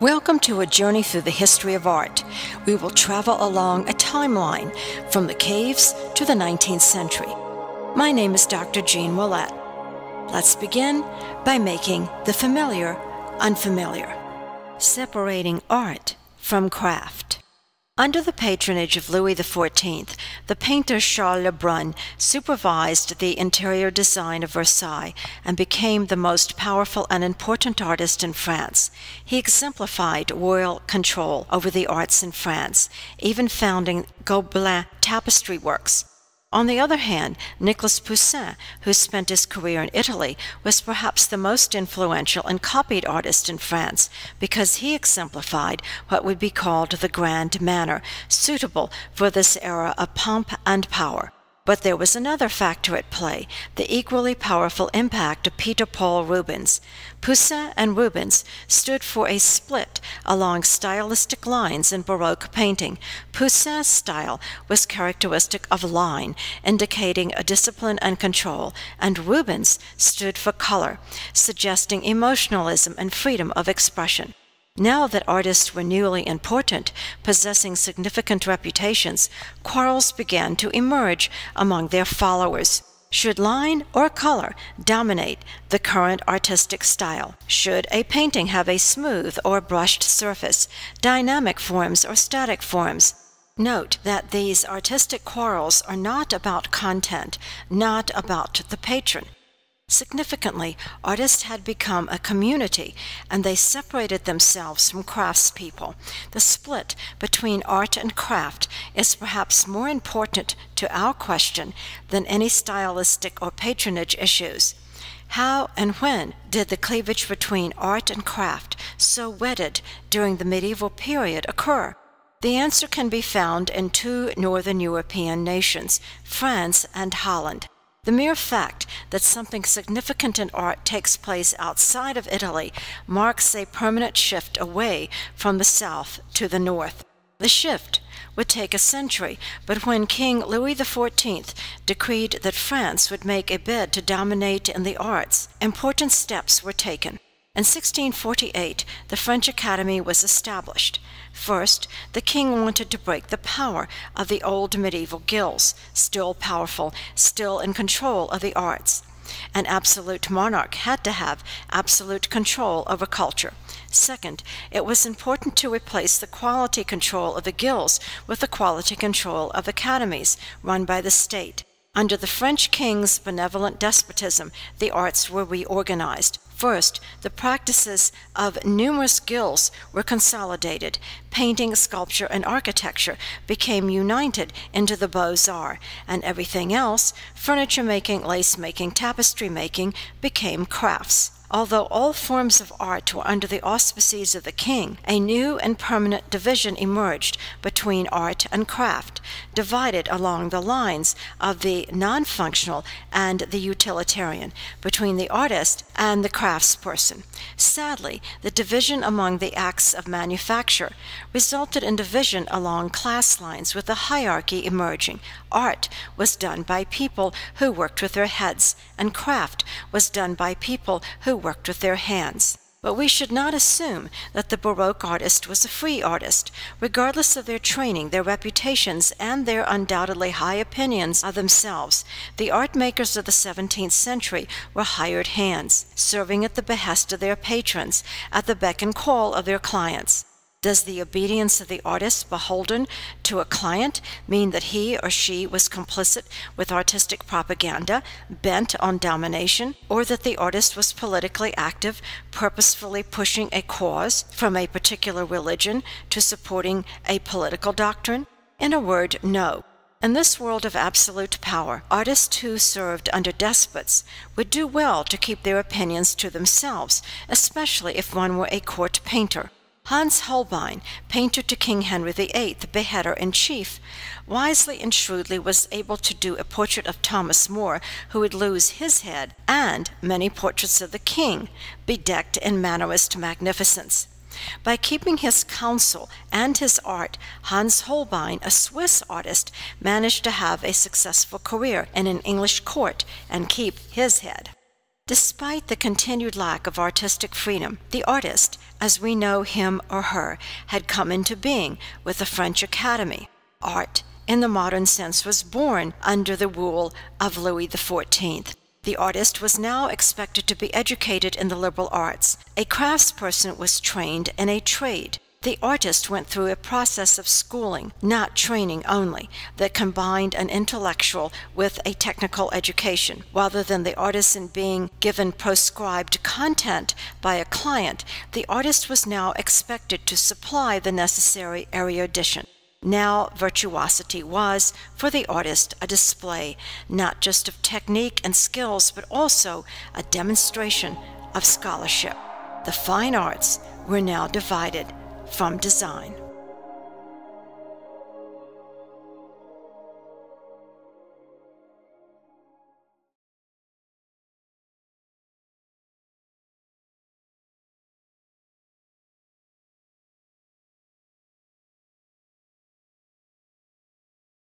Welcome to a journey through the history of art. We will travel along a timeline from the caves to the 19th century. My name is Dr. Jeanne Willette. Let's begin by making the familiar unfamiliar. Separating art from craft. Under the patronage of Louis XIV, the painter Charles Brun supervised the interior design of Versailles and became the most powerful and important artist in France. He exemplified royal control over the arts in France, even founding Gobelins Tapestry works. On the other hand, Nicolas Poussin, who spent his career in Italy, was perhaps the most influential and copied artist in France because he exemplified what would be called the grand manner, suitable for this era of pomp and power. But there was another factor at play, the equally powerful impact of Peter Paul Rubens. Poussin and Rubens stood for a split along stylistic lines in Baroque painting. Poussin's style was characteristic of line, indicating a discipline and control, and Rubens stood for color, suggesting emotionalism and freedom of expression. Now that artists were newly important, possessing significant reputations, quarrels began to emerge among their followers. Should line or color dominate the current artistic style? Should a painting have a smooth or brushed surface, dynamic forms or static forms? Note that these artistic quarrels are not about content, not about the patron. Significantly, artists had become a community, and they separated themselves from craftspeople. The split between art and craft is perhaps more important to our question than any stylistic or patronage issues. How and when did the cleavage between art and craft, so wedded during the medieval period, occur? The answer can be found in two northern European nations, France and Holland. The mere fact that something significant in art takes place outside of Italy marks a permanent shift away from the south to the north. The shift would take a century, but when King Louis XIV decreed that France would make a bid to dominate in the arts, important steps were taken. In 1648, the French Academy was established. First, the king wanted to break the power of the old medieval guilds, still powerful, still in control of the arts. An absolute monarch had to have absolute control over culture. Second, it was important to replace the quality control of the guilds with the quality control of academies run by the state. Under the French king's benevolent despotism, the arts were reorganized. First, the practices of numerous guilds were consolidated. Painting, sculpture, and architecture became united into the Beaux-Arts, and everything else, furniture-making, lace-making, tapestry-making, became crafts. Although all forms of art were under the auspices of the king, a new and permanent division emerged between art and craft, divided along the lines of the non-functional and the utilitarian, between the artist and the craftsperson. Sadly, the division among the acts of manufacture resulted in division along class lines, with a hierarchy emerging. Art was done by people who worked with their heads, and craft was done by people who worked with their hands. But we should not assume that the Baroque artist was a free artist. Regardless of their training, their reputations, and their undoubtedly high opinions of themselves, the art makers of the 17th century were hired hands, serving at the behest of their patrons, at the beck and call of their clients. Does the obedience of the artist beholden to a client mean that he or she was complicit with artistic propaganda bent on domination, or that the artist was politically active, purposefully pushing a cause from a particular religion to supporting a political doctrine? In a word, no. In this world of absolute power, artists who served under despots would do well to keep their opinions to themselves, especially if one were a court painter. Hans Holbein, painter to King Henry VIII, beheader-in-chief, wisely and shrewdly was able to do a portrait of Thomas More, who would lose his head, and many portraits of the king, bedecked in Mannerist magnificence. By keeping his counsel and his art, Hans Holbein, a Swiss artist, managed to have a successful career in an English court and keep his head. Despite the continued lack of artistic freedom, the artist, as we know him or her, had come into being with the French Academy. Art, in the modern sense, was born under the rule of Louis XIV. The artist was now expected to be educated in the liberal arts. A craftsperson was trained in a trade. The artist went through a process of schooling, not training only, that combined an intellectual with a technical education. Rather than the artisan being given proscribed content by a client, the artist was now expected to supply the necessary erudition. Now virtuosity was, for the artist, a display not just of technique and skills, but also a demonstration of scholarship. The fine arts were now divided from design.